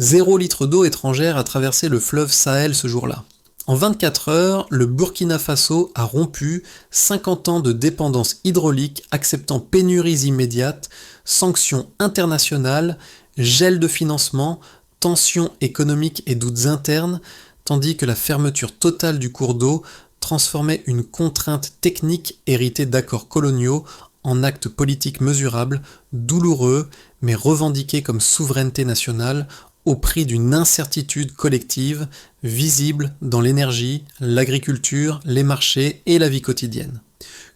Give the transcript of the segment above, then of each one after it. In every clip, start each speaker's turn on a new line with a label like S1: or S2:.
S1: 0 litre d'eau étrangère a traversé le fleuve Sahel ce jour-là. En 24 heures, le Burkina Faso a rompu 50 ans de dépendance hydraulique, acceptant pénuries immédiates, sanctions internationales, gel de financement, tensions économiques et doutes internes, tandis que la fermeture totale du cours d'eau transformait une contrainte technique héritée d'accords coloniaux en acte politique mesurable, douloureux, mais revendiqué comme souveraineté nationale, au prix d'une incertitude collective visible dans l'énergie, l'agriculture, les marchés et la vie quotidienne.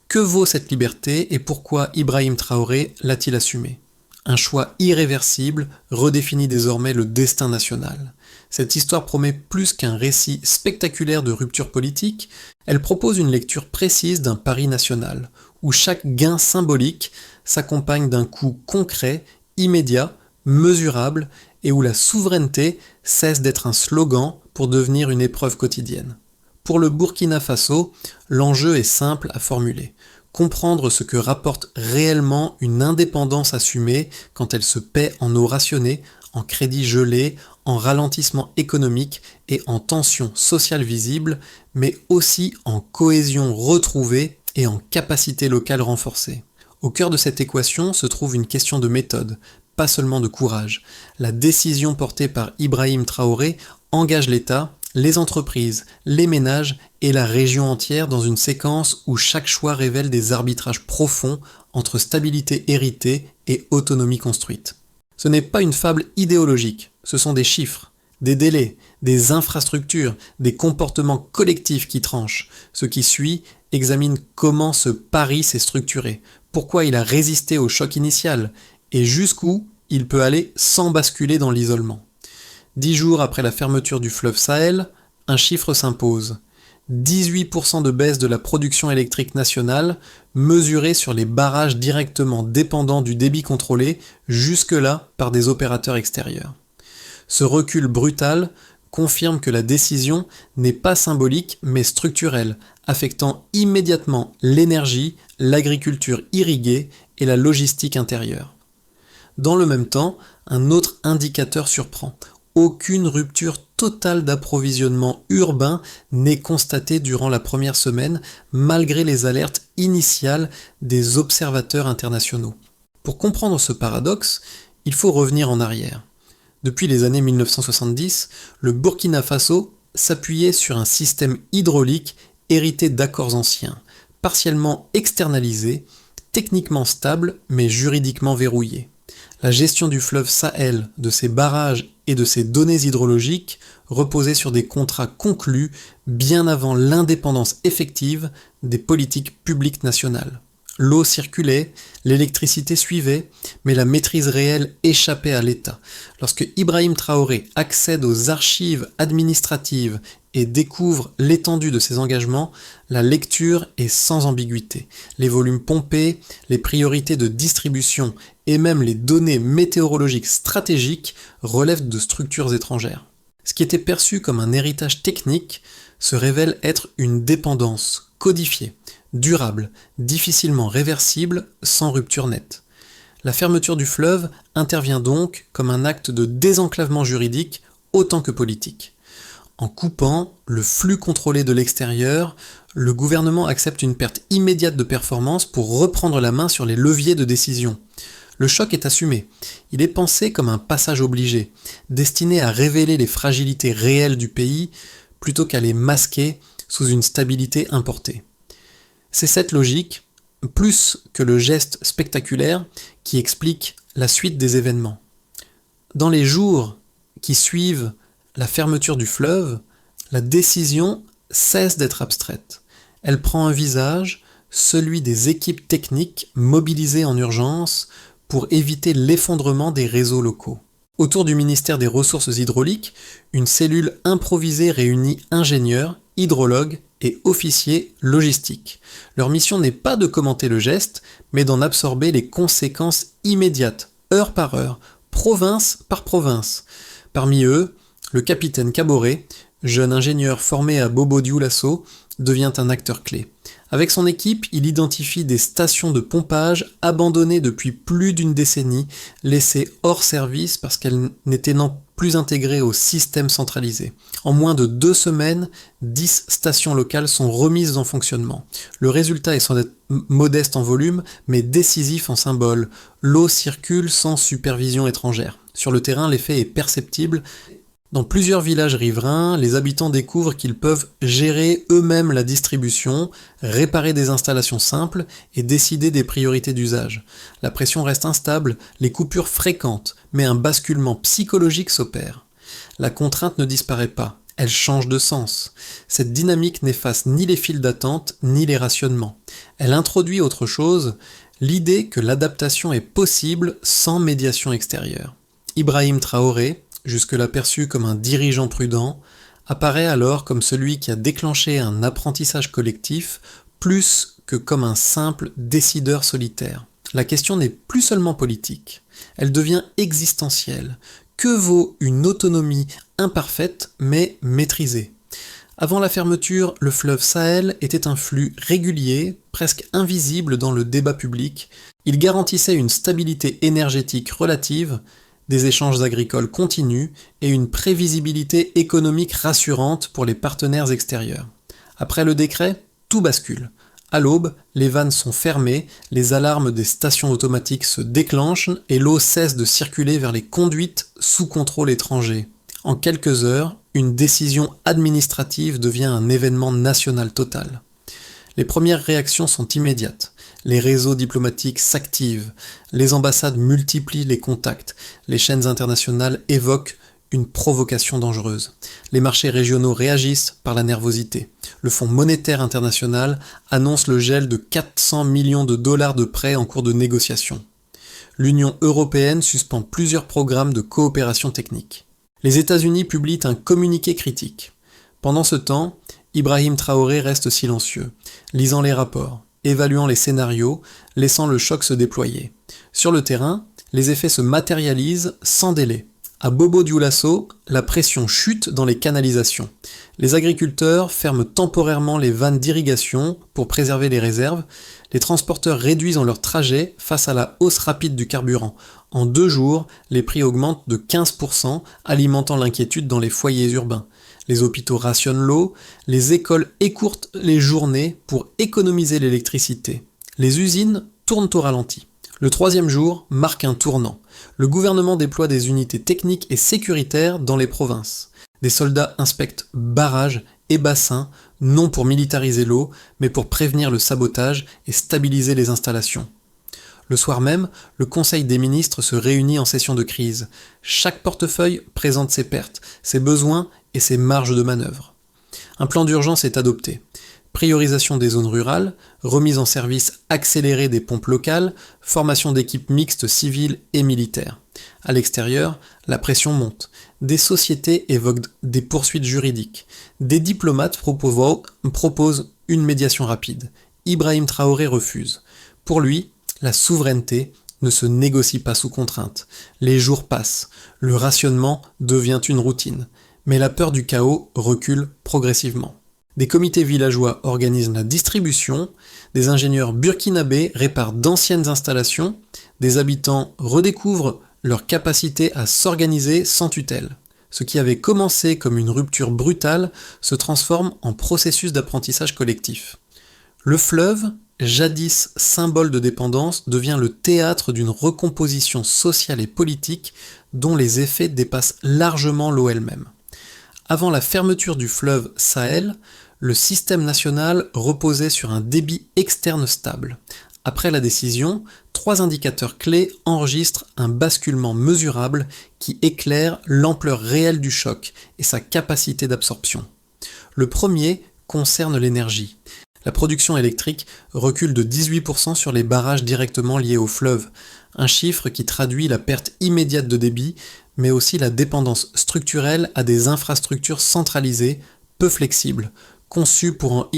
S1: Que vaut cette liberté et pourquoi Ibrahim Traoré l'a-t-il assumée ? Un choix irréversible redéfinit désormais le destin national. Cette histoire promet plus qu'un récit spectaculaire de rupture politique, elle propose une lecture précise d'un pari national, où chaque gain symbolique s'accompagne d'un coût concret, immédiat, mesurable, et où la souveraineté cesse d'être un slogan pour devenir une épreuve quotidienne. Pour le Burkina Faso, l'enjeu est simple à formuler. Comprendre ce que rapporte réellement une indépendance assumée quand elle se paie en eau rationnée, en crédit gelé, en ralentissement économique et en tension sociale visible, mais aussi en cohésion retrouvée et en capacité locale renforcée. Au cœur de cette équation se trouve une question de méthode, pas seulement de courage. La décision portée par Ibrahim Traoré engage l'État, les entreprises, les ménages et la région entière dans une séquence où chaque choix révèle des arbitrages profonds entre stabilité héritée et autonomie construite. Ce n'est pas une fable idéologique, ce sont des chiffres, des délais, des infrastructures, des comportements collectifs qui tranchent. Ce qui suit examine comment ce pari s'est structuré, pourquoi il a résisté au choc initial, et jusqu'où il peut aller sans basculer dans l'isolement. 10 jours après la fermeture du fleuve Sahel, un chiffre s'impose. 18% de baisse de la production électrique nationale, mesurée sur les barrages directement dépendants du débit contrôlé, jusque-là par des opérateurs extérieurs. Ce recul brutal confirme que la décision n'est pas symbolique mais structurelle, affectant immédiatement l'énergie, l'agriculture irriguée et la logistique intérieure. Dans le même temps, un autre indicateur surprend. Aucune rupture totale d'approvisionnement urbain n'est constatée durant la première semaine, malgré les alertes initiales des observateurs internationaux. Pour comprendre ce paradoxe, il faut revenir en arrière. Depuis les années 1970, le Burkina Faso s'appuyait sur un système hydraulique hérité d'accords anciens, partiellement externalisés, techniquement stable mais juridiquement verrouillé. La gestion du fleuve Sahel, de ses barrages et de ses données hydrologiques reposait sur des contrats conclus bien avant l'indépendance effective des politiques publiques nationales. L'eau circulait, l'électricité suivait, mais la maîtrise réelle échappait à l'État. Lorsque Ibrahim Traoré accède aux archives administratives et découvre l'étendue de ses engagements, la lecture est sans ambiguïté. Les volumes pompés, les priorités de distribution et même les données météorologiques stratégiques relèvent de structures étrangères. Ce qui était perçu comme un héritage technique se révèle être une dépendance codifiée, durable, difficilement réversible, sans rupture nette. La fermeture du fleuve intervient donc comme un acte de désenclavement juridique autant que politique. En coupant le flux contrôlé de l'extérieur, le gouvernement accepte une perte immédiate de performance pour reprendre la main sur les leviers de décision. Le choc est assumé. Il est pensé comme un passage obligé, destiné à révéler les fragilités réelles du pays plutôt qu'à les masquer sous une stabilité importée. C'est cette logique, plus que le geste spectaculaire, qui explique la suite des événements. Dans les jours qui suivent la fermeture du fleuve, la décision cesse d'être abstraite. Elle prend un visage, celui des équipes techniques mobilisées en urgence pour éviter l'effondrement des réseaux locaux. Autour du ministère des Ressources hydrauliques, une cellule improvisée réunit ingénieurs, hydrologues et officiers logistiques. Leur mission n'est pas de commenter le geste, mais d'en absorber les conséquences immédiates, heure par heure, province par province. Parmi eux, le capitaine Kaboré, jeune ingénieur formé à Bobo-Dioulasso, devient un acteur clé. Avec son équipe, il identifie des stations de pompage abandonnées depuis plus d'une décennie, laissées hors service parce qu'elles n'étaient plus intégrée au système centralisé. En moins de 2 semaines, 10 stations locales sont remises en fonctionnement. Le résultat est sans être modeste en volume, mais décisif en symbole. L'eau circule sans supervision étrangère. Sur le terrain, l'effet est perceptible. Dans plusieurs villages riverains, les habitants découvrent qu'ils peuvent gérer eux-mêmes la distribution, réparer des installations simples et décider des priorités d'usage. La pression reste instable, les coupures fréquentes, mais un basculement psychologique s'opère. La contrainte ne disparaît pas, elle change de sens. Cette dynamique n'efface ni les files d'attente, ni les rationnements. Elle introduit autre chose, l'idée que l'adaptation est possible sans médiation extérieure. Ibrahim Traoré, jusque-là perçu comme un dirigeant prudent, apparaît alors comme celui qui a déclenché un apprentissage collectif plus que comme un simple décideur solitaire. La question n'est plus seulement politique, elle devient existentielle. Que vaut une autonomie imparfaite mais maîtrisée ? Avant la fermeture, le fleuve Sahel était un flux régulier, presque invisible dans le débat public. Il garantissait une stabilité énergétique relative, des échanges agricoles continus et une prévisibilité économique rassurante pour les partenaires extérieurs. Après le décret, tout bascule. À l'aube, les vannes sont fermées, les alarmes des stations automatiques se déclenchent et l'eau cesse de circuler vers les conduites sous contrôle étranger. En quelques heures, une décision administrative devient un événement national total. Les premières réactions sont immédiates. Les réseaux diplomatiques s'activent, les ambassades multiplient les contacts, les chaînes internationales évoquent une provocation dangereuse. Les marchés régionaux réagissent par la nervosité. Le Fonds monétaire international annonce le gel de 400 millions de dollars de prêts en cours de négociation. L'Union européenne suspend plusieurs programmes de coopération technique. Les États-Unis publient un communiqué critique. Pendant ce temps, Ibrahim Traoré reste silencieux, lisant les rapports, évaluant les scénarios, laissant le choc se déployer. Sur le terrain, les effets se matérialisent sans délai. À Bobo-Dioulasso, la pression chute dans les canalisations. Les agriculteurs ferment temporairement les vannes d'irrigation pour préserver les réserves. Les transporteurs réduisent leur trajet face à la hausse rapide du carburant. En 2 jours, les prix augmentent de 15%, alimentant l'inquiétude dans les foyers urbains. Les hôpitaux rationnent l'eau, les écoles écourtent les journées pour économiser l'électricité. Les usines tournent au ralenti. Le 3e jour marque un tournant. Le gouvernement déploie des unités techniques et sécuritaires dans les provinces. Des soldats inspectent barrages et bassins, non pour militariser l'eau, mais pour prévenir le sabotage et stabiliser les installations. Le soir même, le Conseil des ministres se réunit en session de crise. Chaque portefeuille présente ses pertes, ses besoins et ses marges de manœuvre. Un plan d'urgence est adopté. Priorisation des zones rurales, remise en service accélérée des pompes locales, formation d'équipes mixtes civiles et militaires. À l'extérieur, la pression monte. Des sociétés évoquent des poursuites juridiques. Des diplomates proposent une médiation rapide. Ibrahim Traoré refuse. Pour lui, la souveraineté ne se négocie pas sous contrainte. Les jours passent, le rationnement devient une routine. Mais la peur du chaos recule progressivement. Des comités villageois organisent la distribution, des ingénieurs burkinabés réparent d'anciennes installations, des habitants redécouvrent leur capacité à s'organiser sans tutelle. Ce qui avait commencé comme une rupture brutale se transforme en processus d'apprentissage collectif. Le fleuve, jadis symbole de dépendance, devient le théâtre d'une recomposition sociale et politique dont les effets dépassent largement l'eau elle-même. Avant la fermeture du fleuve Sahel, le système national reposait sur un débit externe stable. Après la décision, 3 indicateurs clés enregistrent un basculement mesurable qui éclaire l'ampleur réelle du choc et sa capacité d'absorption. Le premier concerne l'énergie. La production électrique recule de 18% sur les barrages directement liés au fleuve, un chiffre qui traduit la perte immédiate de débit, mais aussi la dépendance structurelle à des infrastructures centralisées, peu flexibles, conçues pour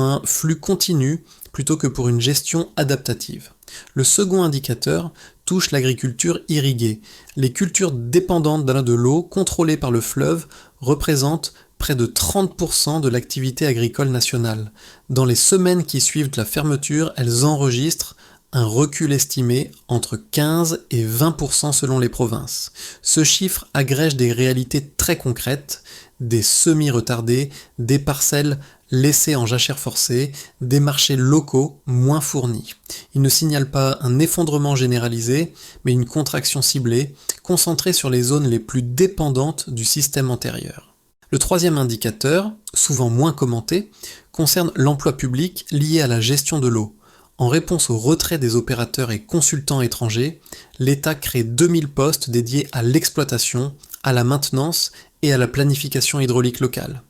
S1: un flux continu plutôt que pour une gestion adaptative. Le second indicateur touche l'agriculture irriguée. Les cultures dépendantes de l'eau contrôlées par le fleuve représentent près de 30% de l'activité agricole nationale. Dans les semaines qui suivent la fermeture, elles enregistrent un recul estimé entre 15 et 20% selon les provinces. Ce chiffre agrège des réalités très concrètes, des semis retardés, des parcelles laissées en jachère forcée, des marchés locaux moins fournis. Il ne signale pas un effondrement généralisé, mais une contraction ciblée, concentrée sur les zones les plus dépendantes du système antérieur. Le troisième indicateur, souvent moins commenté, concerne l'emploi public lié à la gestion de l'eau. En réponse au retrait des opérateurs et consultants étrangers, l'État crée 2000 postes dédiés à l'exploitation, à la maintenance et à la planification hydraulique locale.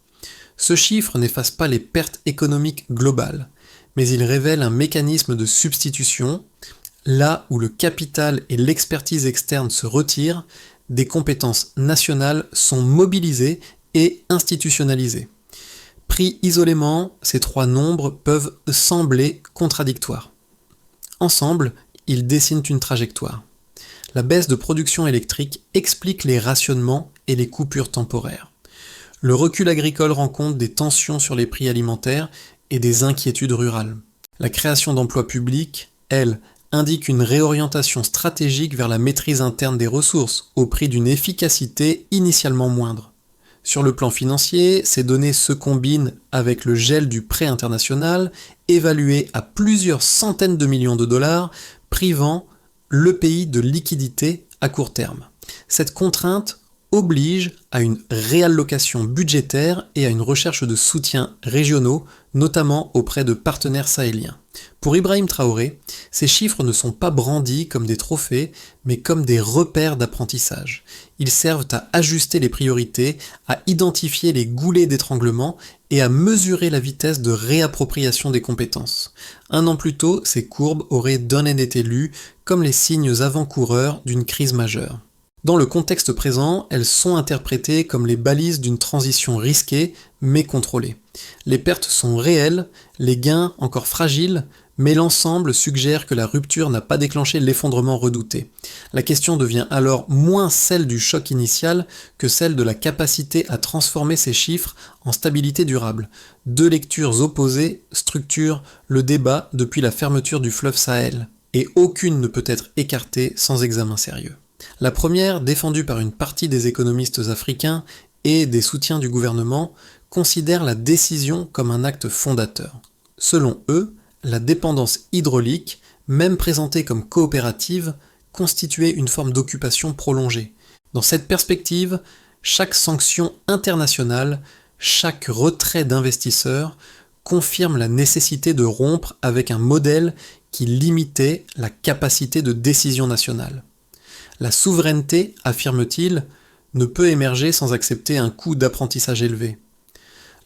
S1: Ce chiffre n'efface pas les pertes économiques globales, mais il révèle un mécanisme de substitution. Là où le capital et l'expertise externe se retirent, des compétences nationales sont mobilisées et institutionnalisées. Pris isolément, ces trois nombres peuvent sembler contradictoires. Ensemble, ils dessinent une trajectoire. La baisse de production électrique explique les rationnements et les coupures temporaires. Le recul agricole rend compte des tensions sur les prix alimentaires et des inquiétudes rurales. La création d'emplois publics, elle, indique une réorientation stratégique vers la maîtrise interne des ressources, au prix d'une efficacité initialement moindre. Sur le plan financier, ces données se combinent avec le gel du prêt international, évalué à plusieurs centaines de millions de dollars, privant le pays de liquidités à court terme. Cette contrainte oblige à une réallocation budgétaire et à une recherche de soutiens régionaux, notamment auprès de partenaires sahéliens. Pour Ibrahim Traoré, ces chiffres ne sont pas brandis comme des trophées, mais comme des repères d'apprentissage. Ils servent à ajuster les priorités, à identifier les goulets d'étranglement et à mesurer la vitesse de réappropriation des compétences. Un an plus tôt, ces courbes auraient donné été lues comme les signes avant-coureurs d'une crise majeure. Dans le contexte présent, elles sont interprétées comme les balises d'une transition risquée mais contrôlée. Les pertes sont réelles, les gains encore fragiles, mais l'ensemble suggère que la rupture n'a pas déclenché l'effondrement redouté. La question devient alors moins celle du choc initial que celle de la capacité à transformer ces chiffres en stabilité durable. Deux lectures opposées structurent le débat depuis la fermeture du fleuve Sahel, et aucune ne peut être écartée sans examen sérieux. La première, défendue par une partie des économistes africains et des soutiens du gouvernement, considère la décision comme un acte fondateur. Selon eux, la dépendance hydraulique, même présentée comme coopérative, constituait une forme d'occupation prolongée. Dans cette perspective, chaque sanction internationale, chaque retrait d'investisseurs confirme la nécessité de rompre avec un modèle qui limitait la capacité de décision nationale. La souveraineté, affirme-t-il, ne peut émerger sans accepter un coût d'apprentissage élevé.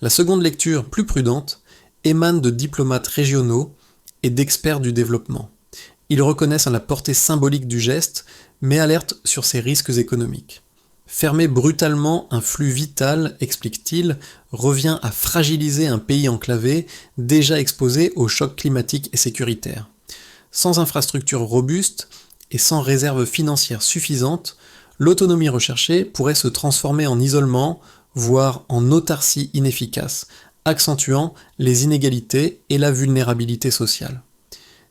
S1: La seconde lecture, plus prudente, émane de diplomates régionaux et d'experts du développement. Ils reconnaissent la portée symbolique du geste, mais alertent sur ses risques économiques. Fermer brutalement un flux vital, explique-t-il, revient à fragiliser un pays enclavé, déjà exposé aux chocs climatiques et sécuritaires. Sans infrastructures robustes et sans réserves financières suffisantes, l'autonomie recherchée pourrait se transformer en isolement, voire en autarcie inefficace, accentuant les inégalités et la vulnérabilité sociale.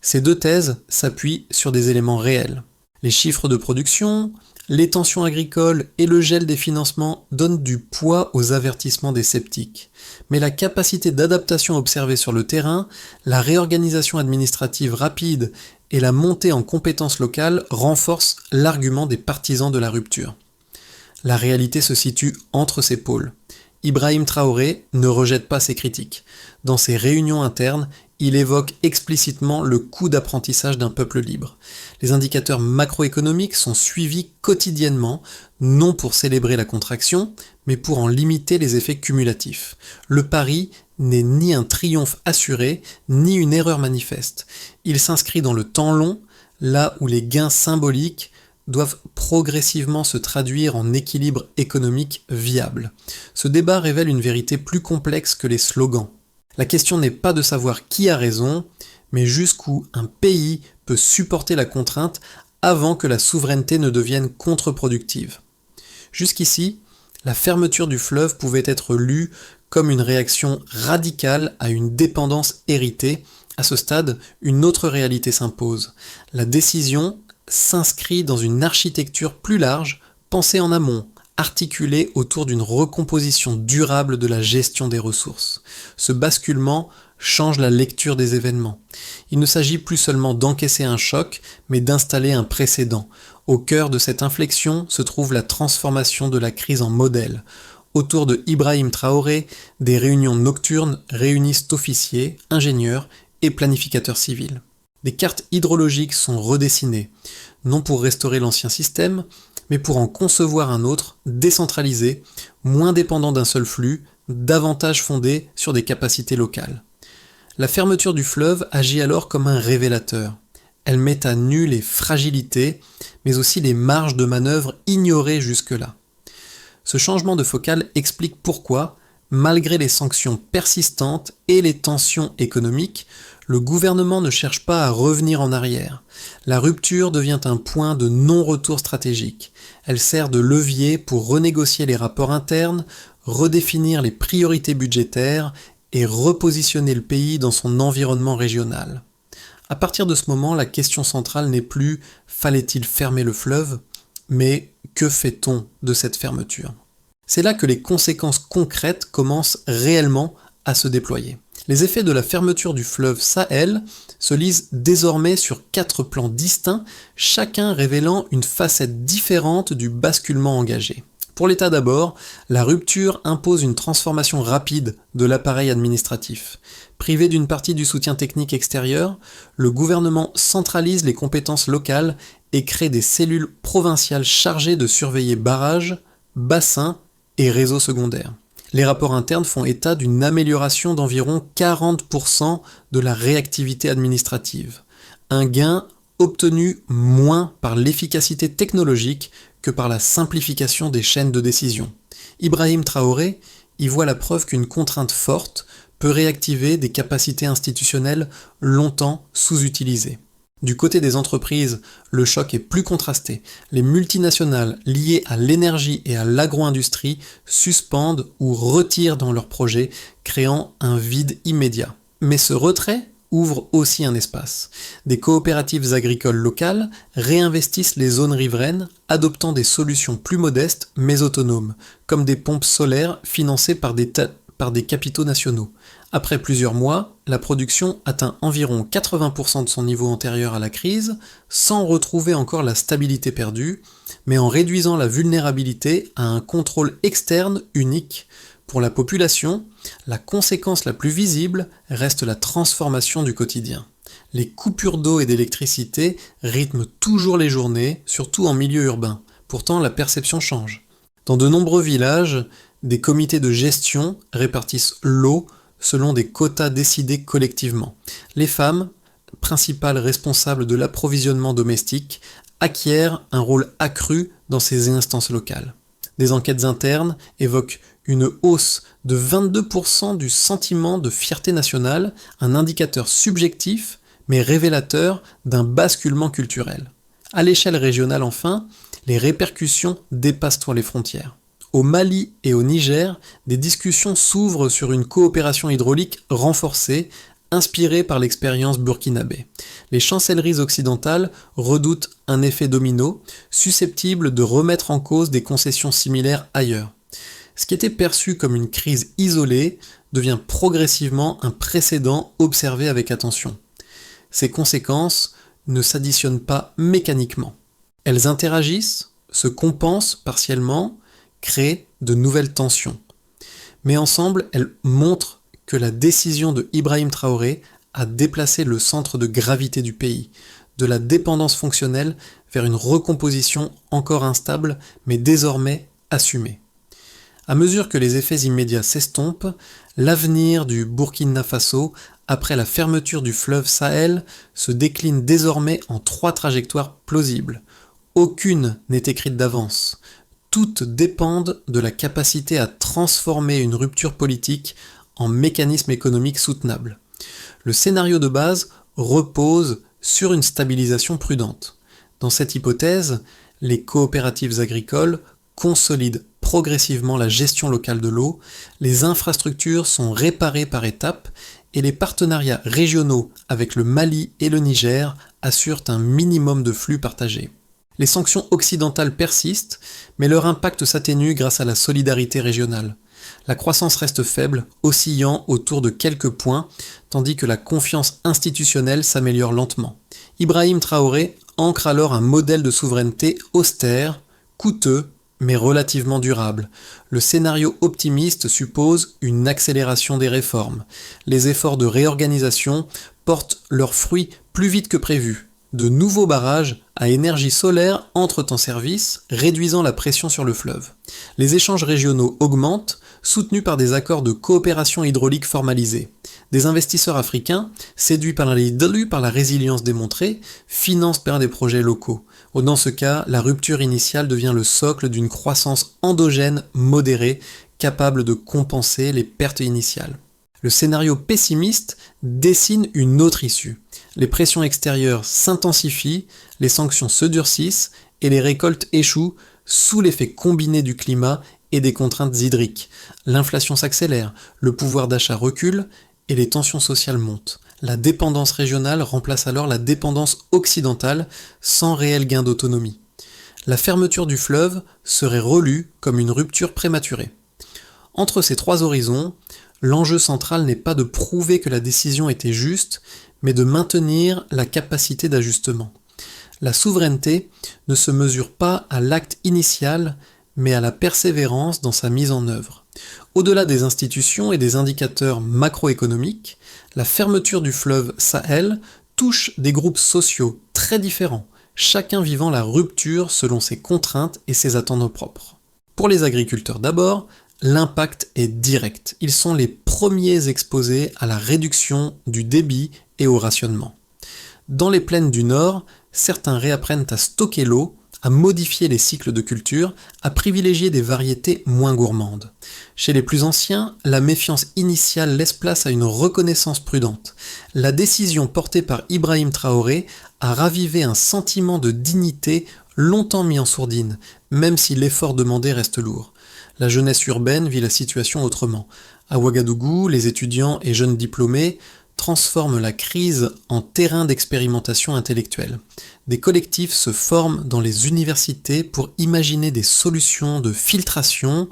S1: Ces deux thèses s'appuient sur des éléments réels. Les chiffres de production, les tensions agricoles et le gel des financements donnent du poids aux avertissements des sceptiques. Mais la capacité d'adaptation observée sur le terrain, la réorganisation administrative rapide et la montée en compétences locales renforcent l'argument des partisans de la rupture. La réalité se situe entre ces pôles. Ibrahim Traoré ne rejette pas ces critiques. Dans ses réunions internes, il évoque explicitement le coût d'apprentissage d'un peuple libre. Les indicateurs macroéconomiques sont suivis quotidiennement, non pour célébrer la contraction, mais pour en limiter les effets cumulatifs. Le pari n'est ni un triomphe assuré, ni une erreur manifeste. Il s'inscrit dans le temps long, là où les gains symboliques doivent progressivement se traduire en équilibre économique viable. Ce débat révèle une vérité plus complexe que les slogans. La question n'est pas de savoir qui a raison, mais jusqu'où un pays peut supporter la contrainte avant que la souveraineté ne devienne contre-productive. Jusqu'ici, la fermeture du fleuve pouvait être lue comme une réaction radicale à une dépendance héritée, À ce stade, une autre réalité s'impose. La décision s'inscrit dans une architecture plus large, pensée en amont, articulée autour d'une recomposition durable de la gestion des ressources. Ce basculement change la lecture des événements. Il ne s'agit plus seulement d'encaisser un choc, mais d'installer un précédent. Au cœur de cette inflexion se trouve la transformation de la crise en modèle. Autour de Ibrahim Traoré, des réunions nocturnes réunissent officiers, ingénieurs et planificateurs civils. Des cartes hydrologiques sont redessinées, non pour restaurer l'ancien système, mais pour en concevoir un autre, décentralisé, moins dépendant d'un seul flux, davantage fondé sur des capacités locales. La fermeture du fleuve agit alors comme un révélateur. Elle met à nu les fragilités, mais aussi les marges de manœuvre ignorées jusque-là. Ce changement de focale explique pourquoi, malgré les sanctions persistantes et les tensions économiques, le gouvernement ne cherche pas à revenir en arrière. La rupture devient un point de non-retour stratégique. Elle sert de levier pour renégocier les rapports internes, redéfinir les priorités budgétaires et repositionner le pays dans son environnement régional. À partir de ce moment, la question centrale n'est plus « fallait-il fermer le fleuve ?», mais « que fait-on de cette fermeture ?» C'est là que les conséquences concrètes commencent réellement à se déployer. Les effets de la fermeture du fleuve Sahel se lisent désormais sur 4 plans distincts, chacun révélant une facette différente du basculement engagé. Pour l'État d'abord, la rupture impose une transformation rapide de l'appareil administratif. Privé d'une partie du soutien technique extérieur, le gouvernement centralise les compétences locales et crée des cellules provinciales chargées de surveiller barrages, bassins et réseaux secondaires. Les rapports internes font état d'une amélioration d'environ 40% de la réactivité administrative. Un gain obtenu moins par l'efficacité technologique que par la simplification des chaînes de décision. Ibrahim Traoré y voit la preuve qu'une contrainte forte peut réactiver des capacités institutionnelles longtemps sous-utilisées. Du côté des entreprises, le choc est plus contrasté. Les multinationales liées à l'énergie et à l'agro-industrie suspendent ou retirent dans leurs projets, créant un vide immédiat. Mais ce retrait ouvre aussi un espace. Des coopératives agricoles locales réinvestissent les zones riveraines, adoptant des solutions plus modestes mais autonomes, comme des pompes solaires financées par des capitaux nationaux. Après plusieurs mois, la production atteint environ 80% de son niveau antérieur à la crise, sans retrouver encore la stabilité perdue, mais en réduisant la vulnérabilité à un contrôle externe unique. Pour la population, la conséquence la plus visible reste la transformation du quotidien. Les coupures d'eau et d'électricité rythment toujours les journées, surtout en milieu urbain. Pourtant, la perception change. Dans de nombreux villages, des comités de gestion répartissent l'eau selon des quotas décidés collectivement. Les femmes, principales responsables de l'approvisionnement domestique, acquièrent un rôle accru dans ces instances locales. Des enquêtes internes évoquent une hausse de 22% du sentiment de fierté nationale, un indicateur subjectif mais révélateur d'un basculement culturel. À l'échelle régionale enfin, les répercussions dépassent les frontières. Au Mali et au Niger, des discussions s'ouvrent sur une coopération hydraulique renforcée, inspirée par l'expérience burkinabé. Les chancelleries occidentales redoutent un effet domino, susceptible de remettre en cause des concessions similaires ailleurs. Ce qui était perçu comme une crise isolée devient progressivement un précédent observé avec attention. Ces conséquences ne s'additionnent pas mécaniquement. Elles interagissent, se compensent partiellement, créent de nouvelles tensions. Mais ensemble, elles montrent que la décision de Ibrahim Traoré a déplacé le centre de gravité du pays, de la dépendance fonctionnelle vers une recomposition encore instable, mais désormais assumée. À mesure que les effets immédiats s'estompent, l'avenir du Burkina Faso, après la fermeture du fleuve Sahel, se décline désormais en 3 trajectoires plausibles. Aucune n'est écrite d'avance. Toutes dépendent de la capacité à transformer une rupture politique en mécanisme économique soutenable. Le scénario de base repose sur une stabilisation prudente. Dans cette hypothèse, les coopératives agricoles consolident progressivement la gestion locale de l'eau, les infrastructures sont réparées par étapes et les partenariats régionaux avec le Mali et le Niger assurent un minimum de flux partagés. Les sanctions occidentales persistent, mais leur impact s'atténue grâce à la solidarité régionale. La croissance reste faible, oscillant autour de quelques points, tandis que la confiance institutionnelle s'améliore lentement. Ibrahim Traoré ancre alors un modèle de souveraineté austère, coûteux, mais relativement durable. Le scénario optimiste suppose une accélération des réformes. Les efforts de réorganisation portent leurs fruits plus vite que prévu. De nouveaux barrages à énergie solaire entrent en service, réduisant la pression sur le fleuve. Les échanges régionaux augmentent, soutenus par des accords de coopération hydraulique formalisés. Des investisseurs africains, séduits par la résilience démontrée, financent bien des projets locaux. Dans ce cas, la rupture initiale devient le socle d'une croissance endogène modérée, capable de compenser les pertes initiales. Le scénario pessimiste dessine une autre issue. Les pressions extérieures s'intensifient, les sanctions se durcissent et les récoltes échouent sous l'effet combiné du climat et des contraintes hydriques. L'inflation s'accélère, le pouvoir d'achat recule et les tensions sociales montent. La dépendance régionale remplace alors la dépendance occidentale sans réel gain d'autonomie. La fermeture du fleuve serait relue comme une rupture prématurée. Entre ces trois horizons, l'enjeu central n'est pas de prouver que la décision était juste, mais de maintenir la capacité d'ajustement. La souveraineté ne se mesure pas à l'acte initial, mais à la persévérance dans sa mise en œuvre. Au-delà des institutions et des indicateurs macroéconomiques, la fermeture du fleuve Sahel touche des groupes sociaux très différents, chacun vivant la rupture selon ses contraintes et ses attentes propres. Pour les agriculteurs d'abord, l'impact est direct. Ils sont les premiers exposés à la réduction du débit et au rationnement. Dans les plaines du Nord, certains réapprennent à stocker l'eau, à modifier les cycles de culture, à privilégier des variétés moins gourmandes. Chez les plus anciens, la méfiance initiale laisse place à une reconnaissance prudente. La décision portée par Ibrahim Traoré a ravivé un sentiment de dignité longtemps mis en sourdine, même si l'effort demandé reste lourd. La jeunesse urbaine vit la situation autrement. À Ouagadougou, les étudiants et jeunes diplômés transforment la crise en terrain d'expérimentation intellectuelle. Des collectifs se forment dans les universités pour imaginer des solutions de filtration,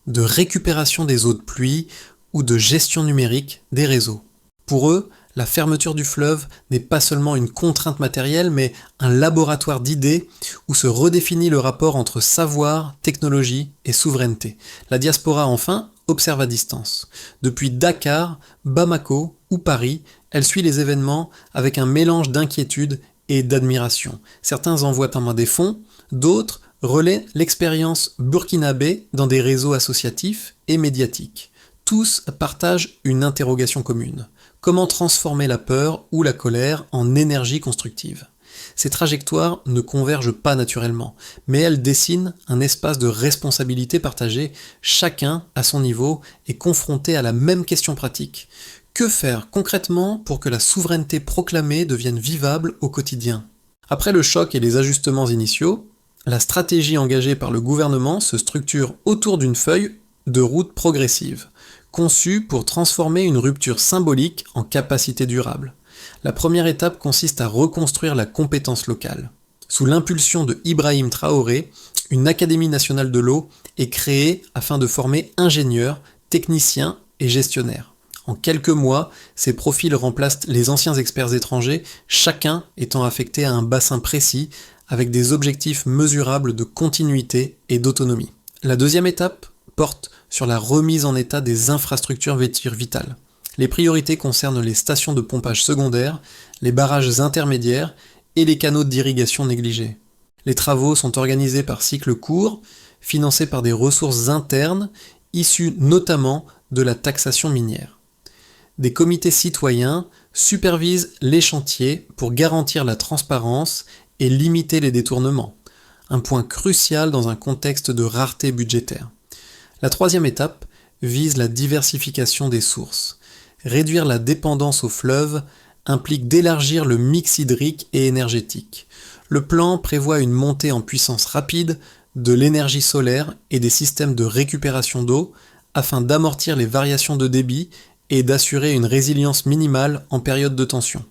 S1: de récupération des eaux de pluie ou de gestion numérique des réseaux. Pour eux, la fermeture du fleuve n'est pas seulement une contrainte matérielle, mais un laboratoire d'idées où se redéfinit le rapport entre savoir, technologie et souveraineté. La diaspora, enfin, observe à distance. Depuis Dakar, Bamako ou Paris, elle suit les événements avec un mélange d'inquiétude et d'admiration. Certains envoient en main des fonds, d'autres relaient l'expérience burkinabé dans des réseaux associatifs et médiatiques. Tous partagent une interrogation commune. Comment transformer la peur ou la colère en énergie constructive ? Ces trajectoires ne convergent pas naturellement, mais elles dessinent un espace de responsabilité partagée, chacun à son niveau est confronté à la même question pratique. Que faire concrètement pour que la souveraineté proclamée devienne vivable au quotidien ? Après le choc et les ajustements initiaux, la stratégie engagée par le gouvernement se structure autour d'une feuille de route progressive, conçue pour transformer une rupture symbolique en capacité durable. La première étape consiste à reconstruire la compétence locale. Sous l'impulsion de Ibrahim Traoré, une Académie nationale de l'eau est créée afin de former ingénieurs, techniciens et gestionnaires. En quelques mois, ces profils remplacent les anciens experts étrangers, chacun étant affecté à un bassin précis avec des objectifs mesurables de continuité et d'autonomie. La deuxième étape porte sur la remise en état des infrastructures vitales. Les priorités concernent les stations de pompage secondaires, les barrages intermédiaires et les canaux d'irrigation négligés. Les travaux sont organisés par cycles courts, financés par des ressources internes, issues notamment de la taxation minière. Des comités citoyens supervisent les chantiers pour garantir la transparence et limiter les détournements, un point crucial dans un contexte de rareté budgétaire. La troisième étape vise la diversification des sources. Réduire la dépendance au fleuve implique d'élargir le mix hydrique et énergétique. Le plan prévoit une montée en puissance rapide de l'énergie solaire et des systèmes de récupération d'eau afin d'amortir les variations de débit et d'assurer une résilience minimale en période de tension.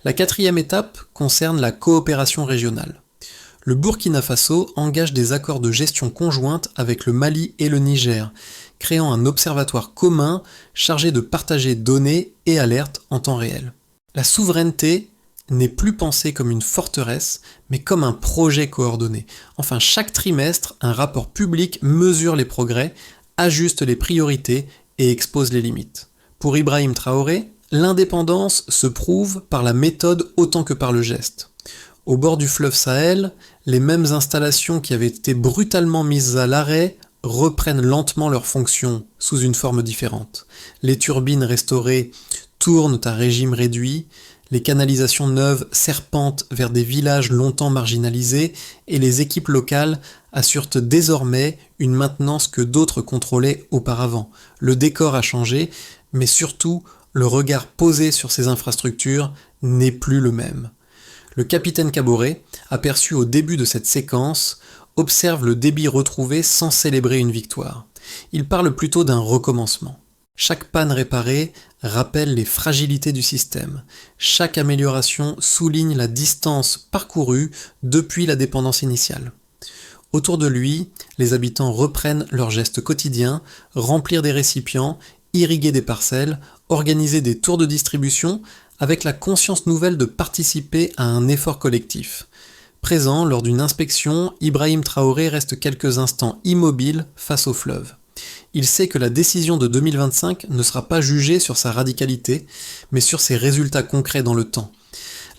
S1: La quatrième étape concerne la coopération régionale. Le Burkina Faso engage des accords de gestion conjointe avec le Mali et le Niger, créant un observatoire commun chargé de partager données et alertes en temps réel. La souveraineté n'est plus pensée comme une forteresse, mais comme un projet coordonné. Enfin, chaque trimestre, un rapport public mesure les progrès, ajuste les priorités et expose les limites. Pour Ibrahim Traoré, l'indépendance se prouve par la méthode autant que par le geste. Au bord du fleuve Sahel, les mêmes installations qui avaient été brutalement mises à l'arrêt reprennent lentement leurs fonctions sous une forme différente. Les turbines restaurées tournent à régime réduit, les canalisations neuves serpentent vers des villages longtemps marginalisés et les équipes locales assurent désormais une maintenance que d'autres contrôlaient auparavant. Le décor a changé, mais surtout, le regard posé sur ces infrastructures n'est plus le même. Le capitaine Kaboré, aperçu au début de cette séquence, observe le débit retrouvé sans célébrer une victoire. Il parle plutôt d'un recommencement. Chaque panne réparée rappelle les fragilités du système. Chaque amélioration souligne la distance parcourue depuis la dépendance initiale. Autour de lui, les habitants reprennent leurs gestes quotidiens, remplir des récipients, irriguer des parcelles, organiser des tours de distribution, avec la conscience nouvelle de participer à un effort collectif. Présent lors d'une inspection, Ibrahim Traoré reste quelques instants immobile face au fleuve. Il sait que la décision de 2025 ne sera pas jugée sur sa radicalité, mais sur ses résultats concrets dans le temps.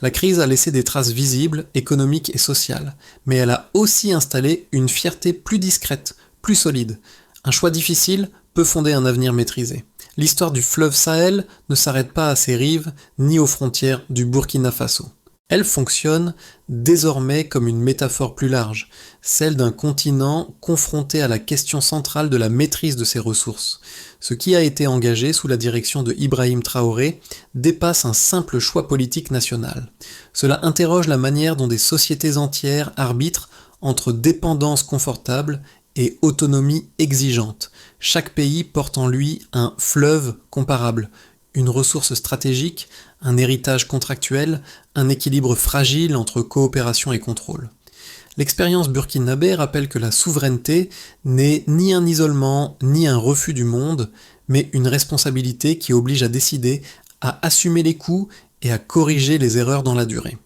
S1: La crise a laissé des traces visibles, économiques et sociales, mais elle a aussi installé une fierté plus discrète, plus solide. Un choix difficile peut fonder un avenir maîtrisé. L'histoire du fleuve Sahel ne s'arrête pas à ses rives, ni aux frontières du Burkina Faso. Elle fonctionne désormais comme une métaphore plus large, celle d'un continent confronté à la question centrale de la maîtrise de ses ressources. Ce qui a été engagé sous la direction de Ibrahim Traoré dépasse un simple choix politique national. Cela interroge la manière dont des sociétés entières arbitrent entre dépendance confortable et autonomie exigeante. Chaque pays porte en lui un fleuve comparable, une ressource stratégique, un héritage contractuel, un équilibre fragile entre coopération et contrôle. L'expérience burkinabé rappelle que la souveraineté n'est ni un isolement, ni un refus du monde, mais une responsabilité qui oblige à décider, à assumer les coûts et à corriger les erreurs dans la durée.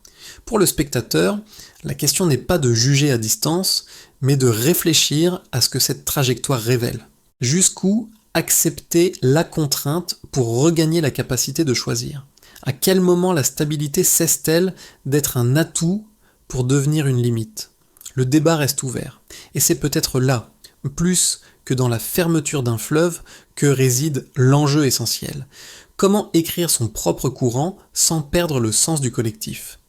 S1: Pour le spectateur, la question n'est pas de juger à distance, mais de réfléchir à ce que cette trajectoire révèle. Jusqu'où accepter la contrainte pour regagner la capacité de choisir? À quel moment la stabilité cesse-t-elle d'être un atout pour devenir une limite? Le débat reste ouvert. Et c'est peut-être là, plus que dans la fermeture d'un fleuve, que réside l'enjeu essentiel. Comment écrire son propre courant sans perdre le sens du collectif?